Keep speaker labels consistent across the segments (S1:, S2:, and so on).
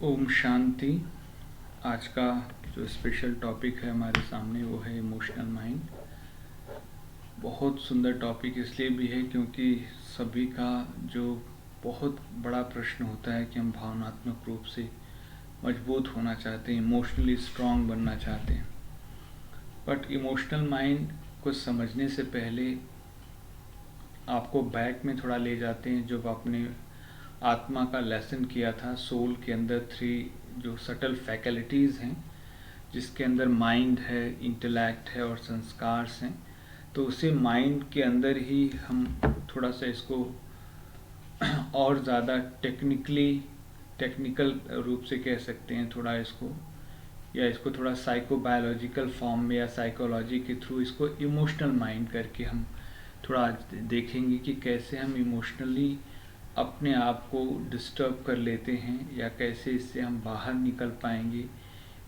S1: ओम शांति। आज का जो स्पेशल टॉपिक है हमारे सामने वो है इमोशनल माइंड। बहुत सुंदर टॉपिक इसलिए भी है क्योंकि सभी का जो बहुत बड़ा प्रश्न होता है कि हम भावनात्मक रूप से मजबूत होना चाहते हैं, इमोशनली स्ट्रांग बनना चाहते हैं। बट इमोशनल माइंड को समझने से पहले आपको बैक में थोड़ा ले जाते हैं, जब आपने आत्मा का लेसन किया था। सोल के अंदर 3 जो सटल फैकल्टीज़ हैं, जिसके अंदर माइंड है, इंटेलेक्ट है और संस्कार हैं। तो उसी माइंड के अंदर ही हम थोड़ा सा इसको और ज़्यादा टेक्निकल रूप से कह सकते हैं, थोड़ा इसको थोड़ा साइकोबायोलॉजिकल फॉर्म में या साइकोलॉजी के थ्रू इसको इमोशनल माइंड करके हम थोड़ा देखेंगे कि कैसे हम इमोशनली अपने आप को डिस्टर्ब कर लेते हैं या कैसे इससे हम बाहर निकल पाएंगे।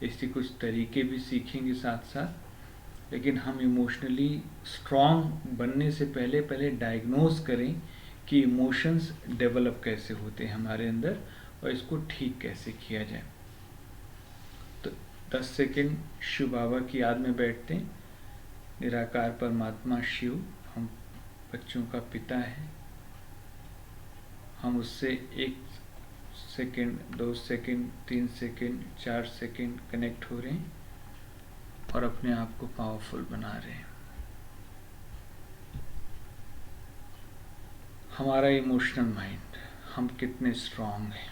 S1: इसके कुछ तरीके भी सीखेंगे साथ साथ। लेकिन हम इमोशनली स्ट्रांग बनने से पहले डायग्नोज करें कि इमोशंस डेवलप कैसे होते हैं हमारे अंदर और इसको ठीक कैसे किया जाए। तो 10 सेकेंड शिव बाबा की याद में बैठते हैं। निराकार परमात्मा शिव हम बच्चों का पिता है। हम उससे 1 second, 2 second, 3 second, 4 second connect हो रहे हैं और अपने आप को पावरफुल बना रहे हैं। हमारा इमोशनल माइंड, हम कितने स्ट्रांग हैं,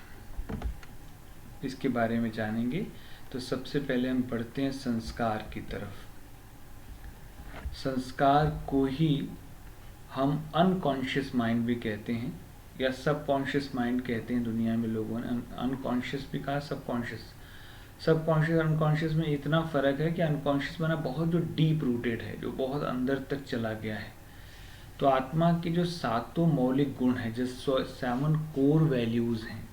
S1: इसके बारे में जानेंगे। तो सबसे पहले हम बढ़ते हैं संस्कार की तरफ। संस्कार को ही हम अनकॉन्शियस माइंड भी कहते हैं या सबकॉन्शियस माइंड कहते हैं। दुनिया में लोगों ने अनकॉन्शियस भी कहा, सबकॉन्शियस अनकॉन्शियस में इतना फ़र्क है कि अनकॉन्शियस माना बहुत जो डीप रूटेड है, जो बहुत अंदर तक चला गया है। तो आत्मा के जो 7 मौलिक गुण हैं, जो 7 कोर वैल्यूज़ हैं,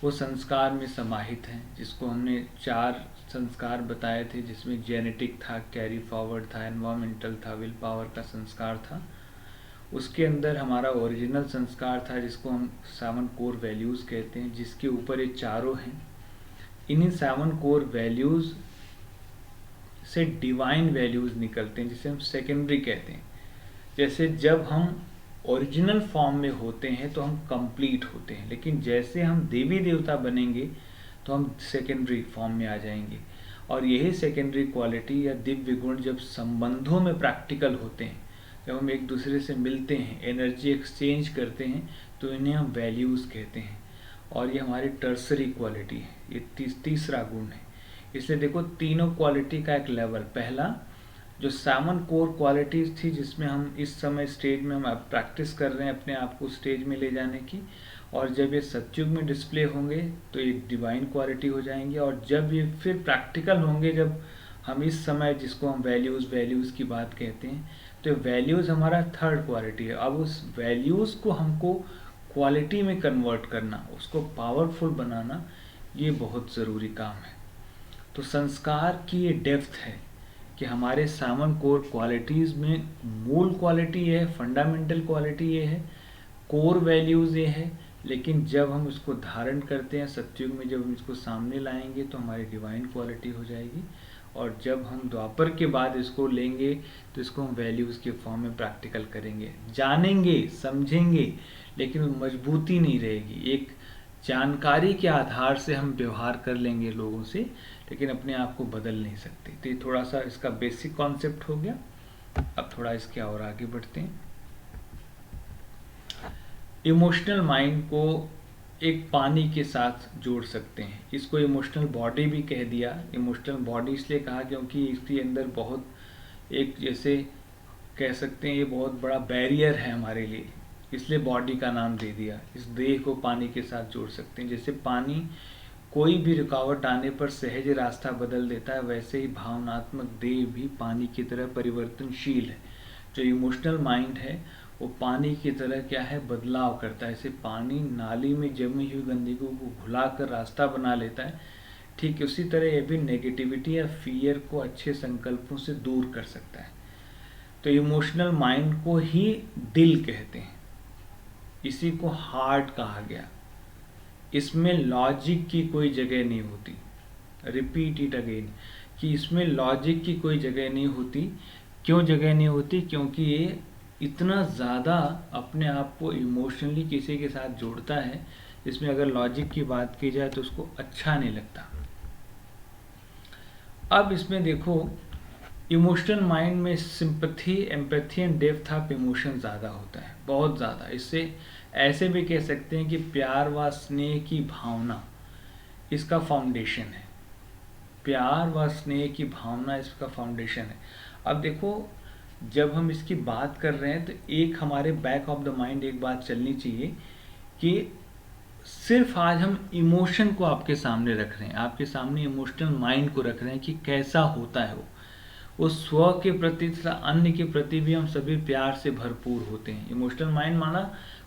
S1: वो संस्कार में समाहित हैं। जिसको हमने 4 संस्कार बताए थे, जिसमें जेनेटिक था, कैरी फॉरवर्ड था, एनवायरमेंटल था, विल पावर का संस्कार था। उसके अंदर हमारा ओरिजिनल संस्कार था, जिसको हम 7 कोर वैल्यूज़ कहते हैं, जिसके ऊपर ये चारों हैं। इन्हीं 7 कोर वैल्यूज़ से डिवाइन वैल्यूज़ निकलते हैं, जिसे हम सेकेंडरी कहते हैं। जैसे जब हम ओरिजिनल फॉर्म में होते हैं तो हम कंप्लीट होते हैं, लेकिन जैसे हम देवी देवता बनेंगे तो हम सेकेंडरी फॉर्म में आ जाएंगे। और यही सेकेंडरी क्वालिटी या दिव्य गुण जब संबंधों में प्रैक्टिकल होते हैं, जब हम एक दूसरे से मिलते हैं, एनर्जी एक्सचेंज करते हैं, तो इन्हें हम वैल्यूज़ कहते हैं। और ये हमारी टर्सरी क्वालिटी है, ये तीसरा गुण है। इसलिए देखो, तीनों क्वालिटी का एक लेवल। पहला जो 7 कोर क्वालिटीज़ थी, जिसमें हम इस समय स्टेज में हम प्रैक्टिस कर रहे हैं अपने आप को स्टेज में ले जाने की, और जब ये सतयुग में डिस्प्ले होंगे तो ये डिवाइन क्वालिटी हो जाएंगे। और जब ये फिर प्रैक्टिकल होंगे, जब हम इस समय जिसको हम वैल्यूज़ की बात कहते हैं, तो वैल्यूज़ हमारा थर्ड क्वालिटी है। अब उस वैल्यूज़ को हमको क्वालिटी में कन्वर्ट करना, उसको पावरफुल बनाना, ये बहुत ज़रूरी काम है। तो संस्कार की ये डेप्थ है कि हमारे 7 कोर क्वालिटीज़ में मूल क्वालिटी ये है, फंडामेंटल क्वालिटी ये है, कोर वैल्यूज़ ये है। लेकिन जब हम इसको धारण करते हैं सतयुग में, जब हम इसको सामने लाएंगे तो हमारी डिवाइन क्वालिटी हो जाएगी। और जब हम द्वापर के बाद इसको लेंगे तो इसको हम वैल्यूज़ के फॉर्म में प्रैक्टिकल करेंगे, जानेंगे, समझेंगे, लेकिन मजबूती नहीं रहेगी। एक जानकारी के आधार से हम व्यवहार कर लेंगे लोगों से, लेकिन अपने आप को बदल नहीं सकते। तो ये थोड़ा सा इसका बेसिक कॉन्सेप्ट हो गया। अब थोड़ा इसके और आगे बढ़ते हैं। इमोशनल माइंड को एक पानी के साथ जोड़ सकते हैं। इसको इमोशनल बॉडी भी कह दिया। इमोशनल बॉडी इसलिए कहा क्योंकि इसके अंदर बहुत एक, जैसे कह सकते हैं, ये बहुत बड़ा बैरियर है हमारे लिए, इसलिए बॉडी का नाम दे दिया। इस देह को पानी के साथ जोड़ सकते हैं। जैसे पानी कोई भी रुकावट आने पर सहज रास्ता बदल देता है, वैसे ही भावनात्मक देह भी पानी की तरह परिवर्तनशील है। जो इमोशनल माइंड है वो पानी की तरह क्या है, बदलाव करता है। जैसे पानी नाली में जमी हुई गंदगी को घुलाकर रास्ता बना लेता है, ठीक उसी तरह ये भी नेगेटिविटी या फियर को अच्छे संकल्पों से दूर कर सकता है। तो इमोशनल माइंड को ही दिल कहते हैं, इसी को हार्ट कहा गया। इसमें लॉजिक की कोई जगह नहीं होती। रिपीट इट अगेन कि इसमें लॉजिक की कोई जगह नहीं होती। क्यों जगह नहीं होती? क्योंकि ये इतना ज़्यादा अपने आप को इमोशनली किसी के साथ जोड़ता है, इसमें अगर लॉजिक की बात की जाए तो उसको अच्छा नहीं लगता। अब इसमें देखो, इमोशनल माइंड में sympathy, empathy and depth of emotion ज़्यादा होता है, बहुत ज़्यादा। इससे ऐसे भी कह सकते हैं कि प्यार व स्नेह की भावना इसका फाउंडेशन है। प्यार व स्नेह की भावना इसका फाउंडेशन है। अब देखो, जब हम इसकी बात कर रहे हैं तो एक हमारे बैक ऑफ द माइंड एक बात चलनी चाहिए कि सिर्फ आज हम इमोशन को आपके सामने रख रहे हैं, आपके सामने इमोशनल माइंड को रख रहे हैं कि कैसा होता है वो स्व के प्रति तथा अन्य के प्रति भी हम सभी प्यार से भरपूर होते हैं। इमोशनल माइंड माना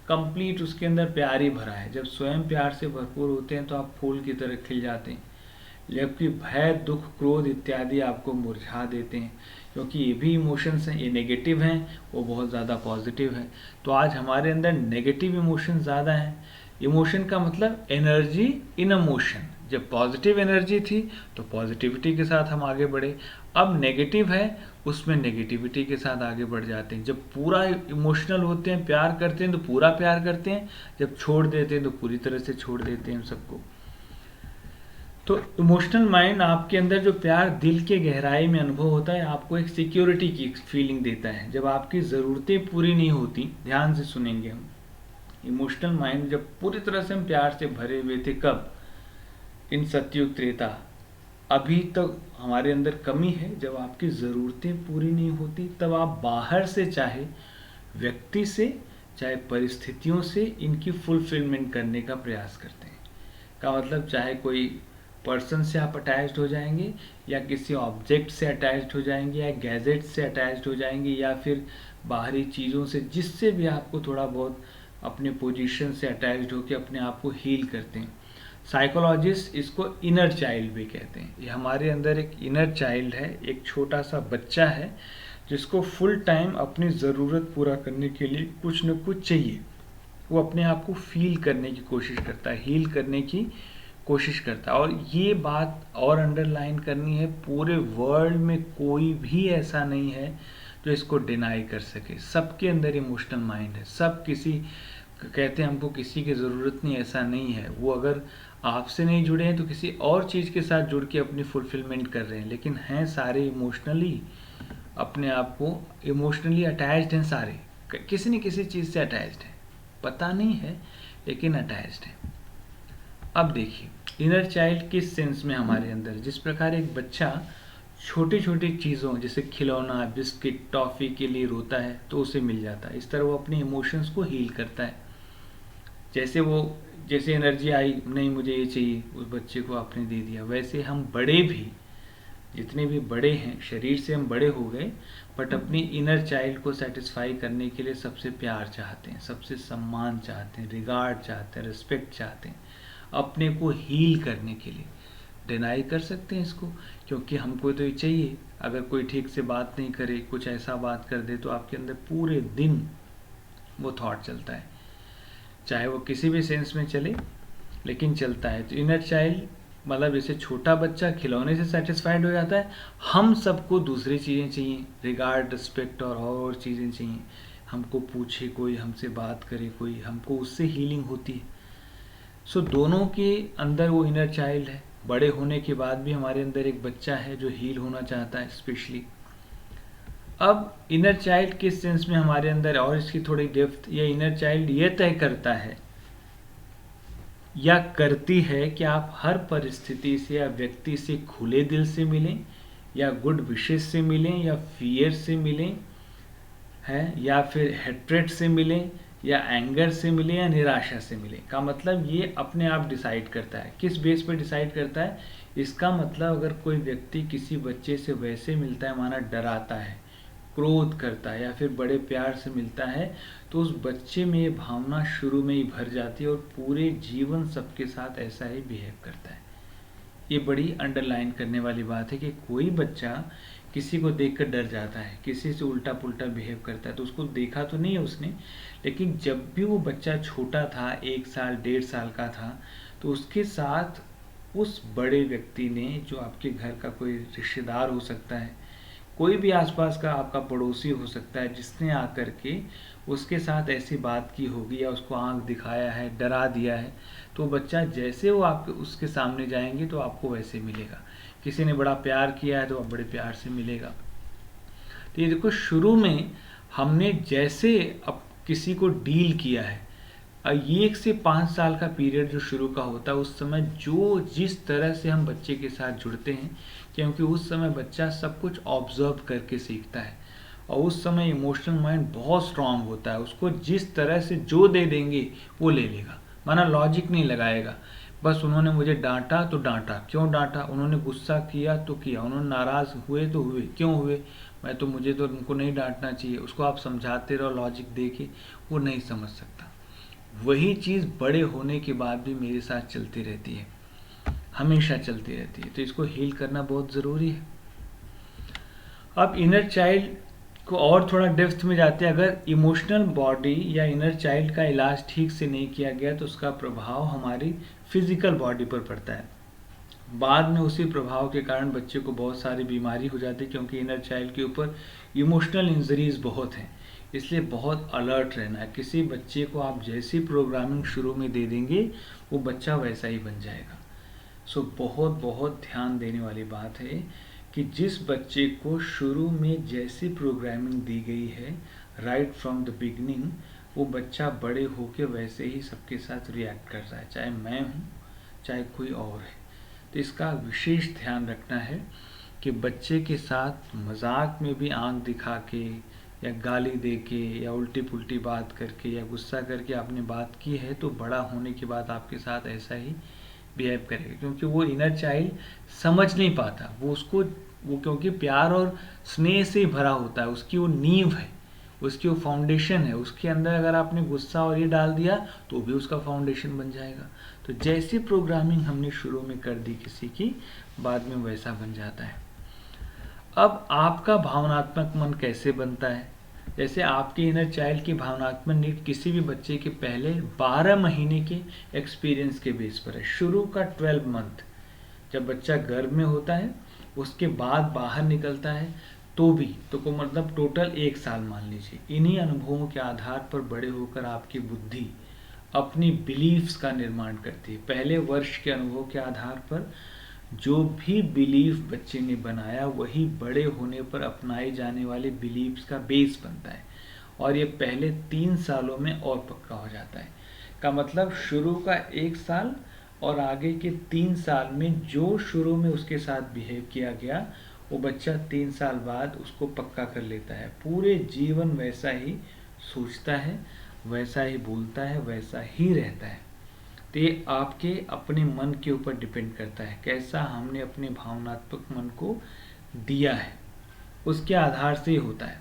S1: कंप्लीट, उसके अंदर प्यार ही भरा है। जब स्वयं प्यार से भरपूर होते हैं तो आप फूल की तरह खिल जाते हैं, जबकि भय, दुख, क्रोध इत्यादि आपको मुरझा देते हैं, क्योंकि ये भी इमोशंस हैं। ये नेगेटिव हैं, वो बहुत ज़्यादा पॉजिटिव है। तो आज हमारे अंदर नेगेटिव इमोशन ज़्यादा हैं। इमोशन का मतलब एनर्जी इन अ मोशन। जब पॉजिटिव एनर्जी थी तो पॉजिटिविटी के साथ हम आगे बढ़े, अब नेगेटिव है उसमें नेगेटिविटी के साथ आगे बढ़ जाते हैं। जब पूरा इमोशनल होते हैं, प्यार करते हैं तो पूरा प्यार करते हैं, जब छोड़ देते हैं तो पूरी तरह से छोड़ देते हैं सबको। तो इमोशनल माइंड आपके अंदर जो प्यार दिल के गहराई में अनुभव होता है, आपको एक सिक्योरिटी की फीलिंग देता है। जब आपकी ज़रूरतें पूरी नहीं होती, ध्यान से सुनेंगे हम, इमोशनल माइंड जब पूरी तरह से हम प्यार से भरे हुए थे, कब? इन सतयुग त्रेता। अभी तक हमारे अंदर कमी है, जब आपकी ज़रूरतें पूरी नहीं होती तब आप बाहर से, चाहे व्यक्ति से चाहे परिस्थितियों से, इनकी फुलफिलमेंट करने का प्रयास करते हैं। का मतलब चाहे कोई पर्सन से आप अटैच्ड हो जाएंगे, या किसी ऑब्जेक्ट से अटैच्ड हो जाएंगे, या गैजेट से अटैच्ड हो जाएंगे, या फिर बाहरी चीज़ों से, जिससे भी आपको थोड़ा बहुत अपने पोजीशन से अटैच्ड होकर अपने आप को हील करते हैं। साइकोलॉजिस्ट इसको इनर चाइल्ड भी कहते हैं। ये हमारे अंदर एक इनर चाइल्ड है, एक छोटा सा बच्चा है जिसको फुल टाइम अपनी ज़रूरत पूरा करने के लिए कुछ न कुछ चाहिए। वो अपने आप को फील करने की कोशिश करता है, हील करने की कोशिश करता है। और ये बात और अंडरलाइन करनी है, पूरे वर्ल्ड में कोई भी ऐसा नहीं है जो इसको डिनाई कर सके। सबके अंदर इमोशनल माइंड है। सब किसी कहते हैं हमको किसी की ज़रूरत नहीं, ऐसा नहीं है। वो अगर आपसे नहीं जुड़े हैं तो किसी और चीज़ के साथ जुड़ के अपनी फुलफिलमेंट कर रहे हैं, लेकिन हैं सारे इमोशनली, अपने आप को इमोशनली अटैच्ड हैं सारे, किसी न किसी चीज़ से अटैच्ड है, पता नहीं है लेकिन अटैच्ड है। अब देखिए, इनर चाइल्ड किस सेंस में हमारे अंदर, जिस प्रकार एक बच्चा छोटी छोटी चीज़ों जैसे खिलौना, बिस्किट, टॉफ़ी के लिए रोता है तो उसे मिल जाता है, इस तरह वो अपने इमोशंस को हील करता है। जैसे एनर्जी आई, नहीं मुझे ये चाहिए, उस बच्चे को आपने दे दिया। वैसे हम बड़े भी, जितने भी बड़े हैं, शरीर से हम बड़े हो गए, बट अपनी इनर चाइल्ड को सेटिस्फाई करने के लिए सबसे प्यार चाहते हैं, सबसे सम्मान चाहते हैं, रिगार्ड चाहते हैं, रिस्पेक्ट चाहते हैं, अपने को हील करने के लिए। डिनाई कर सकते हैं इसको, क्योंकि हमको तो ये चाहिए। अगर कोई ठीक से बात नहीं करे, कुछ ऐसा बात कर दे, तो आपके अंदर पूरे दिन वो थॉट चलता है, चाहे वो किसी भी सेंस में चले, लेकिन चलता है। तो इनर चाइल्ड मतलब जैसे छोटा बच्चा खिलौने से सेटिस्फाइड हो जाता है, हम सबको दूसरी चीज़ें चाहिए, रिगार्ड, रिस्पेक्ट और चीज़ें चाहिए। हमको पूछे कोई, हमसे बात करे कोई, हमको उससे हीलिंग होती है। सो दोनों के अंदर वो इनर चाइल्ड है। बड़े होने के बाद भी हमारे अंदर एक बच्चा है जो हील होना चाहता है स्पेशली। अब इनर चाइल्ड किस सेंस में हमारे अंदर, और इसकी थोड़ी डेप्थ, ये इनर चाइल्ड ये तय करता है या करती है कि आप हर परिस्थिति से या व्यक्ति से खुले दिल से मिलें, या गुड विशेष से मिलें, या फियर से मिलें, है, या फिर हेट्रेट से मिलें, या एंगर से मिले, या निराशा से मिले। का मतलब ये अपने आप डिसाइड करता है। किस बेस पर डिसाइड करता है? इसका मतलब अगर कोई व्यक्ति किसी बच्चे से वैसे मिलता है, माना डराता है, क्रोध करता है, या फिर बड़े प्यार से मिलता है, तो उस बच्चे में ये भावना शुरू में ही भर जाती है और पूरे जीवन सबके साथ ऐसा ही बिहेव करता है। ये बड़ी अंडरलाइन करने वाली बात है कि कोई बच्चा किसी को देखकर डर जाता है, किसी से उल्टा पुल्टा बिहेव करता है, तो उसको देखा तो नहीं है उसने, लेकिन जब भी वो बच्चा छोटा था, 1 साल 1.5 साल का था, तो उसके साथ उस बड़े व्यक्ति ने, जो आपके घर का कोई रिश्तेदार हो सकता है, कोई भी आसपास का आपका पड़ोसी हो सकता है, जिसने आकर के उसके साथ ऐसी बात की होगी या उसको आंख दिखाया है, डरा दिया है, तो बच्चा जैसे वो आपके उसके सामने जाएंगे तो आपको वैसे मिलेगा। किसी ने बड़ा प्यार किया है तो आप बड़े प्यार से मिलेगा। तो ये देखो, शुरू में हमने जैसे अब किसी को डील किया है, ये 1 से 5 साल का पीरियड जो शुरू का होता है, उस समय जो जिस तरह से हम बच्चे के साथ जुड़ते हैं, क्योंकि उस समय बच्चा सब कुछ ऑब्जर्व करके सीखता है और उस समय इमोशनल माइंड बहुत स्ट्रांग होता है। उसको जिस तरह से जो दे देंगे वो ले लेगा, माना लॉजिक नहीं लगाएगा। बस उन्होंने मुझे डांटा तो डांटा, क्यों डांटा, उन्होंने गुस्सा किया तो किया, उन्होंने नाराज़ हुए तो हुए, क्यों हुए, मुझे तो उनको नहीं डांटना चाहिए। उसको आप समझाते रहो लॉजिक दे के, वो नहीं समझ सकता। वही चीज़ बड़े होने के बाद भी मेरे साथ चलती रहती है, हमेशा चलती रहती है। तो इसको हील करना बहुत ज़रूरी है। अब इनर चाइल्ड को और थोड़ा डेप्थ में जाते हैं। अगर इमोशनल बॉडी या इनर चाइल्ड का इलाज ठीक से नहीं किया गया तो उसका प्रभाव हमारी फिजिकल बॉडी पर पड़ता है। बाद में उसी प्रभाव के कारण बच्चे को बहुत सारी बीमारी हो जाती है, क्योंकि इनर चाइल्ड के ऊपर इमोशनल इंजरीज बहुत हैं। इसलिए बहुत अलर्ट रहना है। किसी बच्चे को आप जैसी प्रोग्रामिंग शुरू में दे देंगे, वो बच्चा वैसा ही बन जाएगा। सो बहुत बहुत ध्यान देने वाली बात है कि जिस बच्चे को शुरू में जैसी प्रोग्रामिंग दी गई है राइट फ्रॉम द बिगनिंग, वो बच्चा बड़े होके वैसे ही सबके साथ रिएक्ट कर रहा है, चाहे मैं हूँ चाहे कोई और है। तो इसका विशेष ध्यान रखना है कि बच्चे के साथ मजाक में भी आंख दिखा के या गाली दे के या उल्टी पुल्टी बात करके या गुस्सा करके आपने बात की है, तो बड़ा होने के बाद आपके साथ ऐसा ही बिहेव करेगा। क्योंकि वो इनर चाइल्ड समझ नहीं पाता, वो क्योंकि प्यार और स्नेह से ही भरा होता है, उसकी वो नींव है, उसकी वो फाउंडेशन है। उसके अंदर अगर आपने गुस्सा और ये डाल दिया तो भी उसका फाउंडेशन बन जाएगा। तो जैसी प्रोग्रामिंग हमने शुरू में कर दी किसी की, बाद में वैसा बन जाता है। अब आपका भावनात्मक मन कैसे बनता है? जैसे आपके इनर चाइल्ड की भावनात्मक नीड किसी भी बच्चे के पहले 12 महीने के एक्सपीरियंस के बेस पर है। शुरू का 12 मंथ जब बच्चा गर्भ में होता है, उसके बाद बाहर निकलता है, तो को मतलब टोटल 1 साल मान लीजिए। इन्हीं अनुभवों के आधार पर बड़े होकर आपकी बुद्धि अपनी बिलीफ्स का निर्माण करती है। पहले वर्ष के अनुभव के आधार पर जो भी बिलीफ बच्चे ने बनाया, वही बड़े होने पर अपनाए जाने वाले बिलीफ्स का बेस बनता है, और ये पहले 3 सालों में और पक्का हो जाता है। का मतलब शुरू का 1 साल और आगे के 3 साल में जो शुरू में उसके साथ बिहेव किया गया, वो बच्चा 3 साल बाद उसको पक्का कर लेता है। पूरे जीवन वैसा ही सोचता है, वैसा ही बोलता है, वैसा ही रहता है। तो ये आपके अपने मन के ऊपर डिपेंड करता है, कैसा हमने अपने भावनात्मक मन को दिया है, उसके आधार से ही होता है।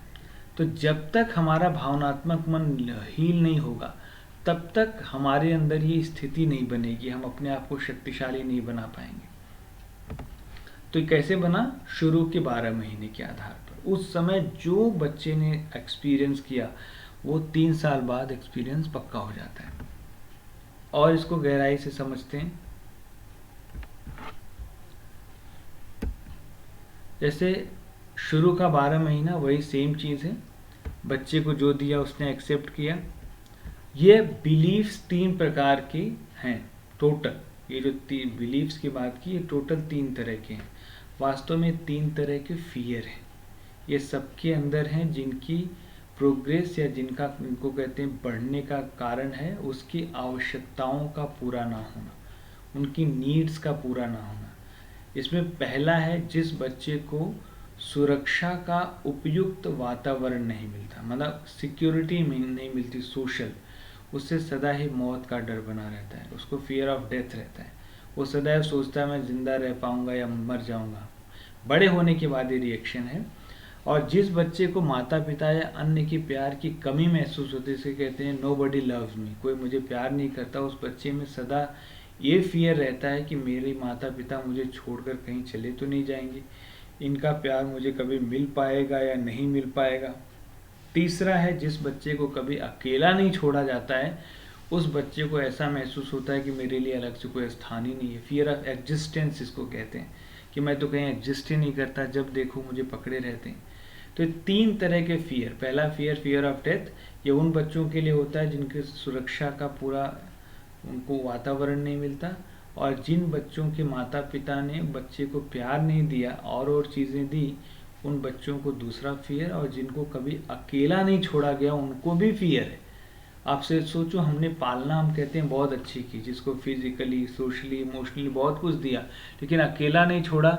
S1: तो जब तक हमारा भावनात्मक मन हील नहीं होगा, तब तक हमारे अंदर ये स्थिति नहीं बनेगी, हम अपने आप को शक्तिशाली नहीं बना पाएंगे। तो ये कैसे बना? शुरू के 12 महीने के आधार पर। उस समय जो बच्चे ने एक्सपीरियंस किया, वो 3 साल बाद एक्सपीरियंस पक्का हो जाता है। और इसको गहराई से समझते हैं। जैसे शुरू का 12 महीना वही सेम चीज़ है, बच्चे को जो दिया उसने एक्सेप्ट किया। ये बिलीफ्स 3 प्रकार के हैं टोटल। ये जो बिलीफ्स की बात की, ये टोटल 3 तरह के हैं। वास्तव में 3 तरह के फियर हैं, ये सबके अंदर हैं, जिनकी प्रोग्रेस या इनको कहते हैं बढ़ने का कारण है उसकी आवश्यकताओं का पूरा ना होना, उनकी नीड्स का पूरा ना होना। इसमें पहला है, जिस बच्चे को सुरक्षा का उपयुक्त वातावरण नहीं मिलता, मतलब सिक्योरिटी नहीं मिलती सोशल, उससे सदा ही मौत का डर बना रहता है, उसको फियर ऑफ डेथ रहता है। वो सदैव सोचता है मैं जिंदा रह पाऊंगा या मर जाऊंगा। बड़े होने के बाद ये रिएक्शन है। और जिस बच्चे को माता पिता या अन्य की प्यार की कमी महसूस होती है, इसे कहते हैं नोबडी लव्स मी, कोई मुझे प्यार नहीं करता। उस बच्चे में सदा ये फियर रहता है कि मेरे माता पिता मुझे छोड़कर कहीं चले तो नहीं जाएंगे, इनका प्यार मुझे कभी मिल पाएगा या नहीं मिल पाएगा। तीसरा है, जिस बच्चे को कभी अकेला नहीं छोड़ा जाता है, उस बच्चे को ऐसा महसूस होता है कि मेरे लिए अलग से कोई स्थान ही नहीं है। फियर ऑफ एग्जिस्टेंस इसको कहते हैं, कि मैं तो कहीं एग्जिस्ट ही नहीं करता, जब देखो मुझे पकड़े रहते हैं। तो 3 तरह के फियर, पहला फियर फियर ऑफ डेथ, ये उन बच्चों के लिए होता है जिनके सुरक्षा का पूरा उनको वातावरण नहीं मिलता, और जिन बच्चों के माता पिता ने बच्चे को प्यार नहीं दिया और चीज़ें दी, उन बच्चों को दूसरा फियर, और जिनको कभी अकेला नहीं छोड़ा गया उनको भी फियर है। आपसे सोचो, हमने पालना हम कहते हैं बहुत अच्छी की, जिसको फिजिकली सोशली इमोशनली बहुत कुछ दिया, लेकिन अकेला नहीं छोड़ा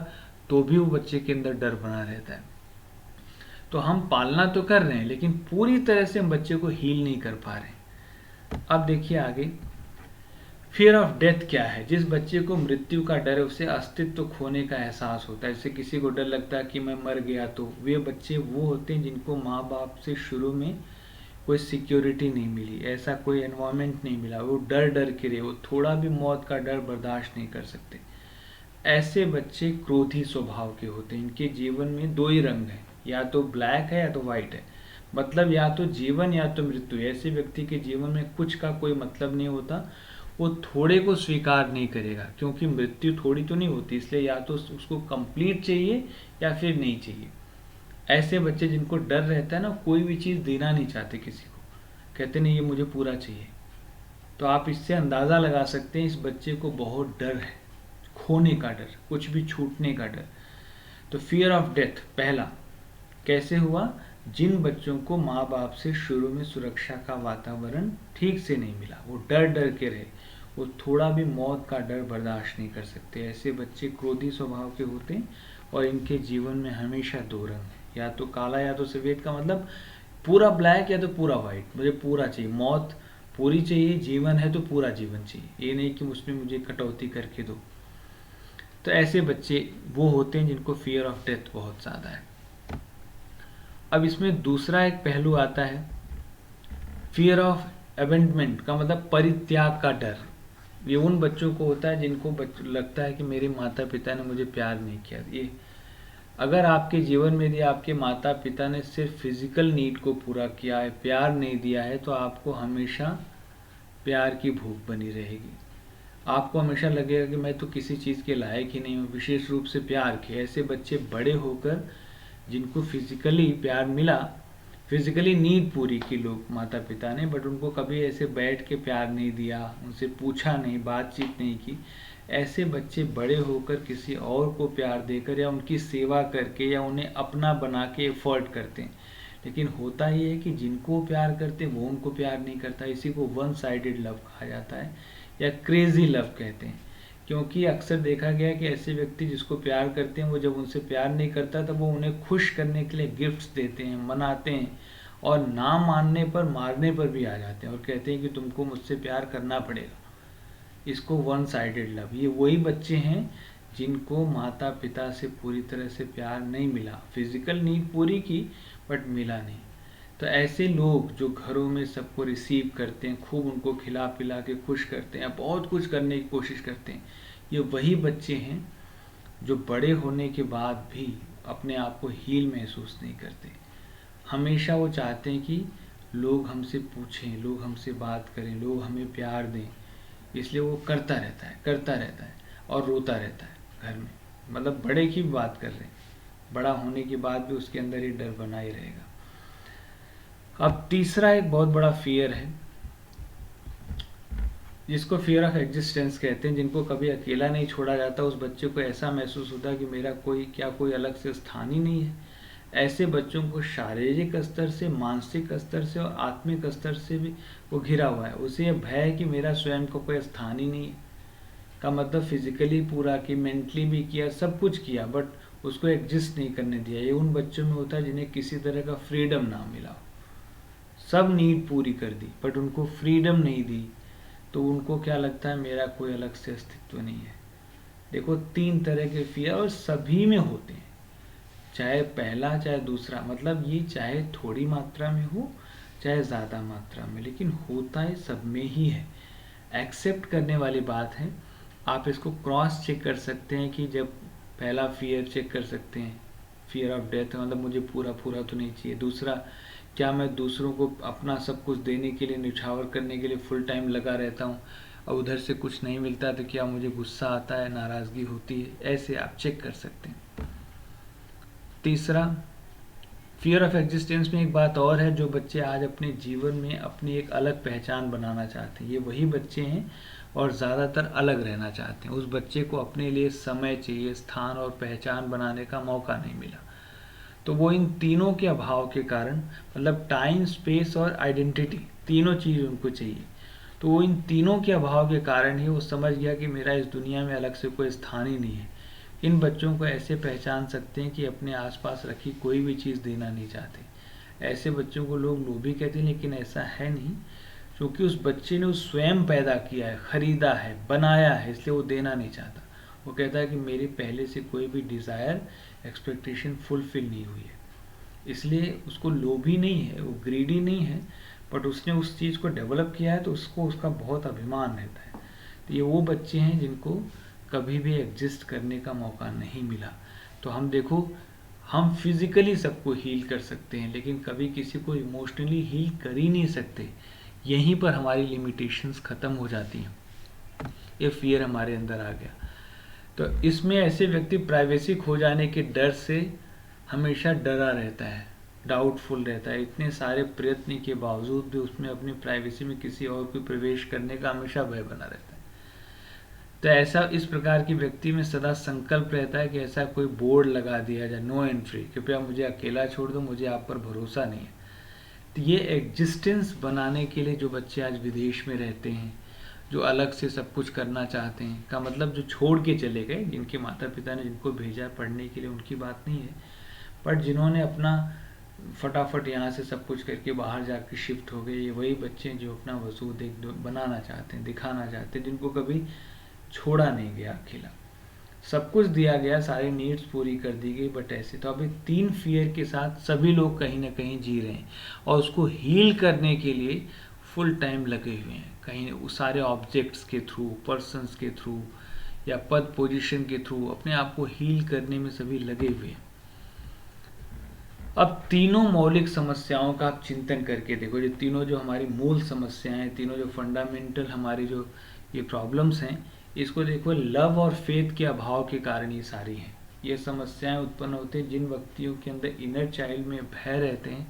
S1: तो भी वो बच्चे के अंदर डर बना रहता है। तो हम पालना तो कर रहे हैं लेकिन पूरी तरह से हम बच्चे को हील नहीं कर पा रहे। अब देखिए आगे, फियर ऑफ डेथ क्या है। जिस बच्चे को मृत्यु का डर है उसे अस्तित्व खोने का एहसास होता है। जैसे किसी को डर लगता है कि मैं मर गया, तो वे बच्चे वो होते हैं जिनको माँ बाप से शुरू में कोई सिक्योरिटी नहीं मिली, ऐसा कोई एनवायरनमेंट नहीं मिला, वो डर डर के रहे, वो थोड़ा भी मौत का डर बर्दाश्त नहीं कर सकते। ऐसे बच्चे क्रोधी स्वभाव के होते हैं। इनके जीवन में 2 ही रंग हैं, या तो ब्लैक है या तो वाइट है, मतलब या तो जीवन या तो मृत्यु। ऐसे व्यक्ति के जीवन में कुछ का कोई मतलब नहीं होता, वो थोड़े को स्वीकार नहीं करेगा, क्योंकि मृत्यु थोड़ी तो नहीं होती, इसलिए या तो उसको कंप्लीट चाहिए या फिर नहीं चाहिए। ऐसे बच्चे जिनको डर रहता है ना, कोई भी चीज़ देना नहीं चाहते किसी को, कहते नहीं ये मुझे पूरा चाहिए। तो आप इससे अंदाज़ा लगा सकते हैं इस बच्चे को बहुत डर है, खोने का डर, कुछ भी छूटने का डर। तो फियर ऑफ डेथ पहला कैसे हुआ, जिन बच्चों को माँ बाप से शुरू में सुरक्षा का वातावरण ठीक से नहीं मिला, वो डर डर के रहे, वो थोड़ा भी मौत का डर बर्दाश्त नहीं कर सकते। ऐसे बच्चे क्रोधी स्वभाव के होते हैं और इनके जीवन में हमेशा 2 रंग हैं, या तो काला या तो सफ़ेद, का मतलब पूरा ब्लैक या तो पूरा वाइट। मुझे पूरा चाहिए, मौत पूरी चाहिए, जीवन है तो पूरा जीवन चाहिए, ये नहीं कि उसमें मुझे कटौती करके दो। तो ऐसे बच्चे वो होते हैं जिनको फियर ऑफ डेथ बहुत ज़्यादा है। अब इसमें दूसरा एक पहलू आता है, फियर ऑफ अबेंडमेंट, का मतलब परित्याग का डर। ये उन बच्चों को होता है जिनको लगता है कि मेरे माता पिता ने मुझे प्यार नहीं किया। ये अगर आपके जीवन में यदि आपके माता पिता ने सिर्फ फिजिकल नीड को पूरा किया है, प्यार नहीं दिया है, तो आपको हमेशा प्यार की भूख बनी रहेगी। आपको हमेशा लगेगा कि मैं तो किसी चीज़ के लायक ही नहीं हूँ, विशेष रूप से प्यार के। ऐसे बच्चे बड़े होकर जिनको फिजिकली प्यार मिला, फिजिकली नीड पूरी की लोग माता पिता ने, बट उनको कभी ऐसे बैठ के प्यार नहीं दिया, उनसे पूछा नहीं, बातचीत नहीं की, ऐसे बच्चे बड़े होकर किसी और को प्यार देकर या उनकी सेवा करके या उन्हें अपना बना के एफर्ट करते हैं। लेकिन होता ये है कि जिनको प्यार करते हैं वो उनको प्यार नहीं करता। इसी को वन साइडेड लव कहा जाता है या क्रेजी लव कहते हैं, क्योंकि अक्सर देखा गया है कि ऐसे व्यक्ति जिसको प्यार करते हैं वो जब उनसे प्यार नहीं करता तब वो उन्हें खुश करने के लिए गिफ्ट्स देते हैं, मनाते हैं, और ना मानने पर मारने पर भी आ जाते हैं और कहते हैं कि तुमको मुझसे प्यार करना पड़ेगा। इसको वन साइडेड लव। ये वही बच्चे हैं जिनको माता पिता से पूरी तरह से प्यार नहीं मिला, फिजिकल नीड पूरी की बट मिला नहीं। तो ऐसे लोग जो घरों में सबको रिसीव करते हैं, खूब उनको खिला पिला के खुश करते हैं, बहुत कुछ करने की कोशिश करते हैं, ये वही बच्चे हैं जो बड़े होने के बाद भी अपने आप को हील महसूस नहीं करते। हमेशा वो चाहते हैं कि लोग हमसे पूछें, लोग हमसे बात करें, लोग हमें प्यार दें, इसलिए वो करता रहता है और रोता रहता है घर में। मतलब बड़े की बात कर रहे हैं, बड़ा होने के बाद भी उसके अंदर ये डर बना ही रहेगा। अब तीसरा एक बहुत बड़ा फियर है जिसको फियर ऑफ एग्जिस्टेंस कहते हैं, जिनको कभी अकेला नहीं छोड़ा जाता। उस बच्चे को ऐसा महसूस होता है कि मेरा कोई अलग से स्थान ही नहीं है। ऐसे बच्चों को शारीरिक स्तर से, मानसिक स्तर से और आत्मिक स्तर से भी वो घिरा हुआ है। उसे यह भय है कि मेरा स्वयं का कोई स्थान ही नहीं है, का मतलब फिजिकली पूरा की, मेंटली भी किया, सब कुछ किया, बट उसको एग्जिस्ट नहीं करने दिया। ये उन बच्चों में होता है जिन्हें किसी तरह का फ्रीडम ना मिला। सब नीड पूरी कर दी बट उनको फ्रीडम नहीं दी, तो उनको क्या लगता है मेरा कोई अलग से अस्तित्व नहीं है। देखो 3 तरह के फियर और सभी में होते हैं, चाहे पहला चाहे दूसरा, मतलब ये चाहे थोड़ी मात्रा में हो चाहे ज़्यादा मात्रा में, लेकिन होता है सब में ही है। एक्सेप्ट करने वाली बात है। आप इसको क्रॉस चेक कर सकते हैं कि जब पहला फियर चेक कर सकते हैं, फियर ऑफ डेथ, मतलब मुझे पूरा पूरा तो नहीं चाहिए। दूसरा क्या मैं दूसरों को अपना सब कुछ देने के लिए, निछावर करने के लिए फुल टाइम लगा रहता हूँ, और उधर से कुछ नहीं मिलता तो क्या मुझे गुस्सा आता है, नाराज़गी होती है? ऐसे आप चेक कर सकते हैं। तीसरा, फियर ऑफ एग्जिस्टेंस में एक बात और है, जो बच्चे आज अपने जीवन में अपनी एक अलग पहचान बनाना चाहते हैं, ये वही बच्चे हैं और ज़्यादातर अलग रहना चाहते हैं। उस बच्चे को अपने लिए समय चाहिए, स्थान और पहचान बनाने का मौका नहीं मिला। तो वो इन तीनों के अभाव के कारण, मतलब टाइम, स्पेस और आइडेंटिटी, तीनों चीज़ उनको चाहिए। तो वो इन तीनों के अभाव के कारण ही वो समझ गया कि मेरा इस दुनिया में अलग से कोई स्थान ही नहीं है। इन बच्चों को ऐसे पहचान सकते हैं कि अपने आसपास रखी कोई भी चीज़ देना नहीं चाहते। ऐसे बच्चों को लोग लोभी कहते हैं, लेकिन ऐसा है नहीं, क्योंकि उस बच्चे ने उस स्वयं पैदा किया है, खरीदा है, बनाया है, इसलिए वो देना नहीं चाहता। वो कहता है कि मेरी पहले से कोई भी डिज़ायर, एक्सपेक्टेशन फुलफिल नहीं हुई है, इसलिए उसको लोभी नहीं है, वो ग्रीडी नहीं है, बट उसने उस चीज़ को डेवलप किया है तो उसको उसका बहुत अभिमान रहता है। तो ये वो बच्चे हैं जिनको कभी भी एग्जिस्ट करने का मौका नहीं मिला। तो हम देखो, हम फिजिकली सबको हील कर सकते हैं, लेकिन कभी किसी को इमोशनली हील कर ही नहीं सकते। यहीं पर हमारी लिमिटेशंस ख़त्म हो जाती हैं। ये फियर हमारे अंदर आ गया। तो इसमें ऐसे व्यक्ति प्राइवेसी खो जाने के डर से हमेशा डरा रहता है, डाउटफुल रहता है, इतने सारे प्रयत्न के बावजूद भी उसमें अपनी प्राइवेसी में किसी और को प्रवेश करने का हमेशा भय बना रहता है। तो ऐसा, इस प्रकार की व्यक्ति में सदा संकल्प रहता है कि ऐसा कोई बोर्ड लगा दिया जाए, नो एंट्री, कृपया मुझे अकेला छोड़ दो, मुझे आप पर भरोसा नहीं है। तो ये एग्जिस्टेंस बनाने के लिए जो बच्चे आज विदेश में रहते हैं, जो अलग से सब कुछ करना चाहते हैं, का मतलब जो छोड़ के चले गए, जिनके माता पिता ने जिनको भेजा पढ़ने के लिए, उनकी बात नहीं है, बट जिन्होंने अपना फटाफट यहाँ से सब कुछ करके बाहर जाके शिफ्ट हो गए, ये वही बच्चे हैं जो अपना वजूद एक बनाना चाहते हैं, दिखाना चाहते हैं, जिनको कभी छोड़ा नहीं गया अकेला। सब कुछ दिया गया, सारी नीड्स पूरी कर दी गई, बट ऐसे तो अभी 3 फियर के साथ सभी लोग कहीं ना कहीं जी रहे हैं, और उसको हील करने के लिए फुल टाइम लगे हुए हैं, कहीं उस सारे ऑब्जेक्ट्स के थ्रू, पर्सन्स के थ्रू, या पद पोजीशन के थ्रू अपने आप को हील करने में सभी लगे हुए हैं। अब तीनों मौलिक समस्याओं का आप चिंतन करके देखो, ये तीनों जो हमारी मूल समस्याएं हैं, तीनों जो फंडामेंटल हमारी जो ये प्रॉब्लम्स हैं, इसको देखो, लव और फेथ के अभाव के कारण ये सारी हैं। ये समस्याएं उत्पन्न होती हैं जिन व्यक्तियों के अंदर इनर चाइल्ड में भय रहते हैं,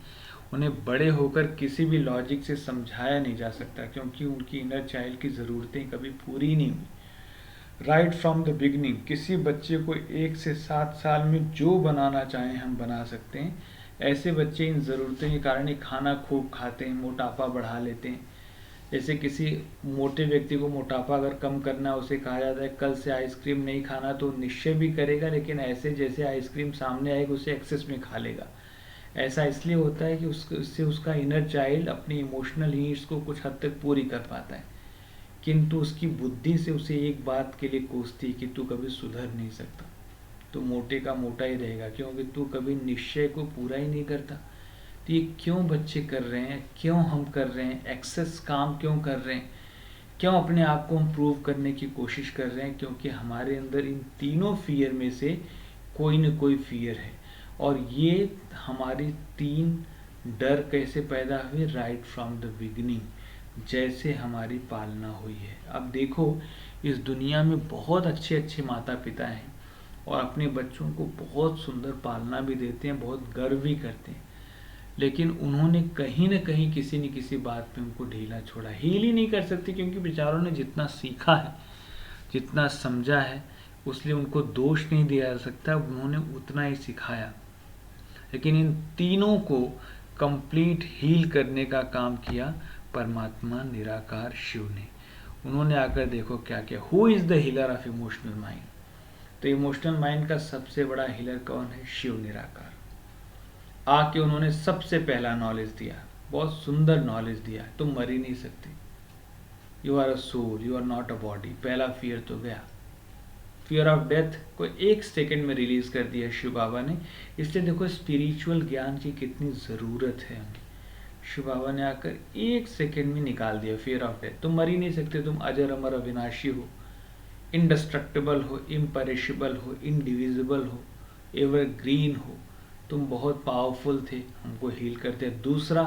S1: उन्हें बड़े होकर किसी भी लॉजिक से समझाया नहीं जा सकता, क्योंकि उनकी इनर चाइल्ड की ज़रूरतें कभी पूरी नहीं हुई। राइट फ्रॉम द बिगनिंग, किसी बच्चे को 1 से 7 साल में जो बनाना चाहें हम बना सकते हैं। ऐसे बच्चे इन ज़रूरतों के कारण ही खाना खूब खाते हैं, मोटापा बढ़ा लेते हैं। जैसे किसी मोटे व्यक्ति को मोटापा अगर कम करना है, उसे कहा जाता है कल से आइसक्रीम नहीं खाना, तो निश्चय भी करेगा, लेकिन ऐसे जैसे आइसक्रीम सामने आएगी उसे एक्सेस में खा लेगा। ऐसा इसलिए होता है कि उससे उसका इनर चाइल्ड अपनी इमोशनल नीड्स को कुछ हद तक पूरी कर पाता है, किंतु उसकी बुद्धि से उसे एक बात के लिए कोसती है कि तू कभी सुधर नहीं सकता, तो मोटे का मोटा ही रहेगा, क्योंकि तू कभी निश्चय को पूरा ही नहीं करता। तो ये क्यों बच्चे कर रहे हैं, क्यों हम कर रहे हैं, एक्सेस काम क्यों कर रहे हैं, क्यों अपने आप को हम प्रूव करने की कोशिश कर रहे हैं? क्योंकि हमारे अंदर इन तीनों फियर में से कोई न कोई फियर है, और ये हमारी 3 डर कैसे पैदा हुए? राइट फ्रॉम द बिगिनिंग, जैसे हमारी पालना हुई है। अब देखो, इस दुनिया में बहुत अच्छे अच्छे माता पिता हैं, और अपने बच्चों को बहुत सुंदर पालना भी देते हैं, बहुत गर्व भी करते हैं, लेकिन उन्होंने कहीं न कहीं किसी न किसी बात पे उनको ढीला छोड़ा। हील ही नहीं कर सकते, क्योंकि बेचारों ने जितना सीखा है, जितना समझा है, उसलिए उनको दोष नहीं दिया जा सकता, उन्होंने उतना ही सिखाया। लेकिन इन तीनों को कंप्लीट हील करने का काम किया परमात्मा निराकार शिव ने। उन्होंने आकर देखो क्या क्या, who is the healer of emotional mind? तो इमोशनल माइंड का सबसे बड़ा हीलर कौन है? शिव निराकार। आके उन्होंने सबसे पहला नॉलेज दिया, बहुत सुंदर नॉलेज दिया, तुम मर ही नहीं सकते, you are a soul, you are not a body. पहला फियर तो गया। फियर ऑफ डेथ को 1 सेकेंड में रिलीज कर दिया शिव बाबा ने। इसलिए देखो, स्पिरिचुअल ज्ञान की कितनी ज़रूरत है हमें। शिव बाबा ने आकर 1 सेकेंड में निकाल दिया फियर ऑफ डेथ। तुम मर ही नहीं सकते, तुम अजर अमर अविनाशी हो, इंडस्ट्रक्टेबल हो, इम्परिशेबल हो, इनडिविजिबल हो, एवरग्रीन हो, तुम बहुत पावरफुल थे, हमको हील करते। दूसरा,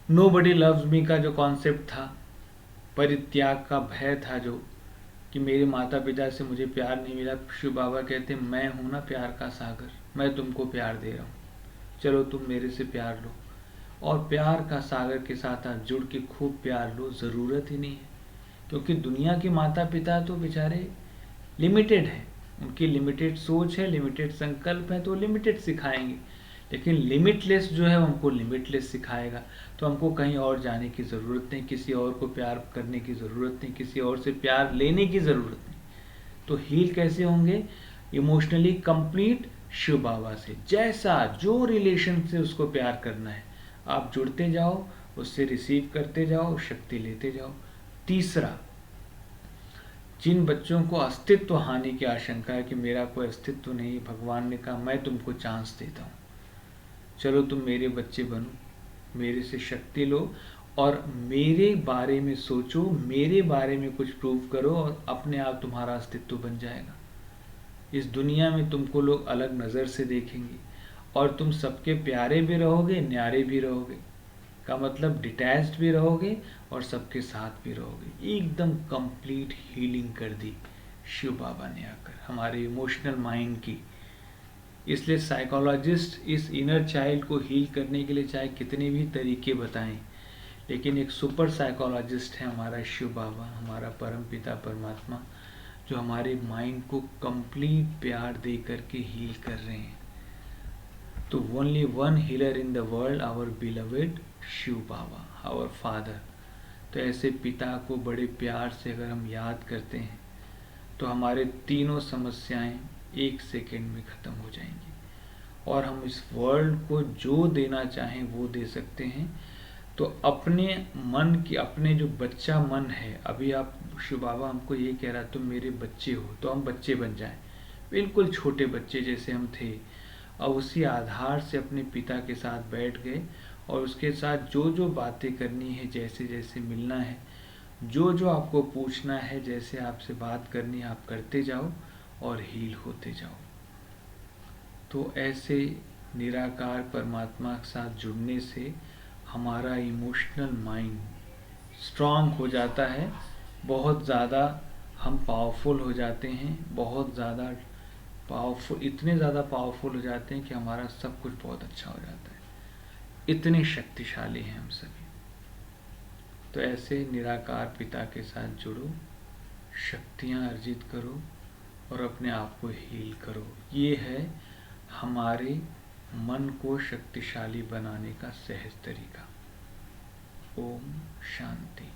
S1: नोबडी लव्स मी का जो कॉन्सेप्ट था, परित्याग का भय था, जो कि मेरे माता पिता से मुझे प्यार नहीं मिला, शिव बाबा कहते मैं हूं ना प्यार का सागर, मैं तुमको प्यार दे रहा हूँ, चलो तुम मेरे से प्यार लो। और प्यार का सागर के साथ आप जुड़ के खूब प्यार लो, ज़रूरत ही नहीं है। क्योंकि दुनिया के माता पिता तो बेचारे लिमिटेड है, उनकी लिमिटेड सोच है, लिमिटेड संकल्प है, तो लिमिटेड सिखाएंगे। लेकिन लिमिटलेस जो है वो हमको लिमिटलेस सिखाएगा। तो हमको कहीं और जाने की ज़रूरत नहीं, किसी और को प्यार करने की ज़रूरत नहीं, किसी और से प्यार लेने की ज़रूरत नहीं। तो हील कैसे होंगे? इमोशनली कंप्लीट शिव बाबा से, जैसा जो रिलेशन से उसको प्यार करना है आप जुड़ते जाओ, उससे रिसीव करते जाओ, शक्ति लेते जाओ। तीसरा, जिन बच्चों को अस्तित्व हानि की आशंका है कि मेरा कोई अस्तित्व नहीं, भगवान ने कहा मैं तुमको चांस देता हूँ, चलो तुम मेरे बच्चे बनो, मेरे से शक्ति लो और मेरे बारे में सोचो, मेरे बारे में कुछ प्रूव करो और अपने आप तुम्हारा अस्तित्व बन जाएगा। इस दुनिया में तुमको लोग अलग नज़र से देखेंगे और तुम सबके प्यारे भी रहोगे, न्यारे भी रहोगे। का मतलब डिटैच्ड भी रहोगे और सबके साथ भी रहोगे। एकदम कंप्लीट हीलिंग कर दी शिव बाबा ने आकर हमारे इमोशनल माइंड की। इसलिए साइकोलॉजिस्ट इस इनर चाइल्ड को हील करने के लिए चाहे कितने भी तरीके बताएं, लेकिन एक सुपर साइकोलॉजिस्ट है हमारा शिव बाबा, हमारा परम पिता परमात्मा, जो हमारे माइंड को कंप्लीट प्यार दे करके हील कर रहे हैं। तो only one healer in the world, our beloved Shiv Baba, our father. तो ऐसे पिता को बड़े प्यार से अगर हम याद करते हैं तो हमारे तीनों समस्याएं 1 सेकेंड में ख़त्म हो जाएंगी और हम इस वर्ल्ड को जो देना चाहें वो दे सकते हैं। तो अपने मन की, अपने जो बच्चा मन है, अभी आप शिव बाबा हमको ये कह रहा तुम मेरे बच्चे हो, तो हम बच्चे बन जाएं, बिल्कुल छोटे बच्चे जैसे हम थे। और उसी आधार से अपने पिता के साथ बैठ गए और उसके साथ जो जो बातें करनी है, जैसे जैसे मिलना है, जो जो आपको पूछना है, जैसे आपसे बात करनी है, आप करते जाओ और हील होते जाओ। तो ऐसे निराकार परमात्मा के साथ जुड़ने से हमारा इमोशनल माइंड स्ट्रांग हो जाता है, बहुत ज़्यादा हम पावरफुल हो जाते हैं, बहुत ज़्यादा पावरफुल, इतने ज़्यादा पावरफुल हो जाते हैं कि हमारा सब कुछ बहुत अच्छा हो जाता है। इतने शक्तिशाली हैं हम सभी। तो ऐसे निराकार पिता के साथ जुड़ो, शक्तियाँ अर्जित करो और अपने आप को हील करो। ये है हमारे मन को शक्तिशाली बनाने का सहज तरीका। ओम शांति।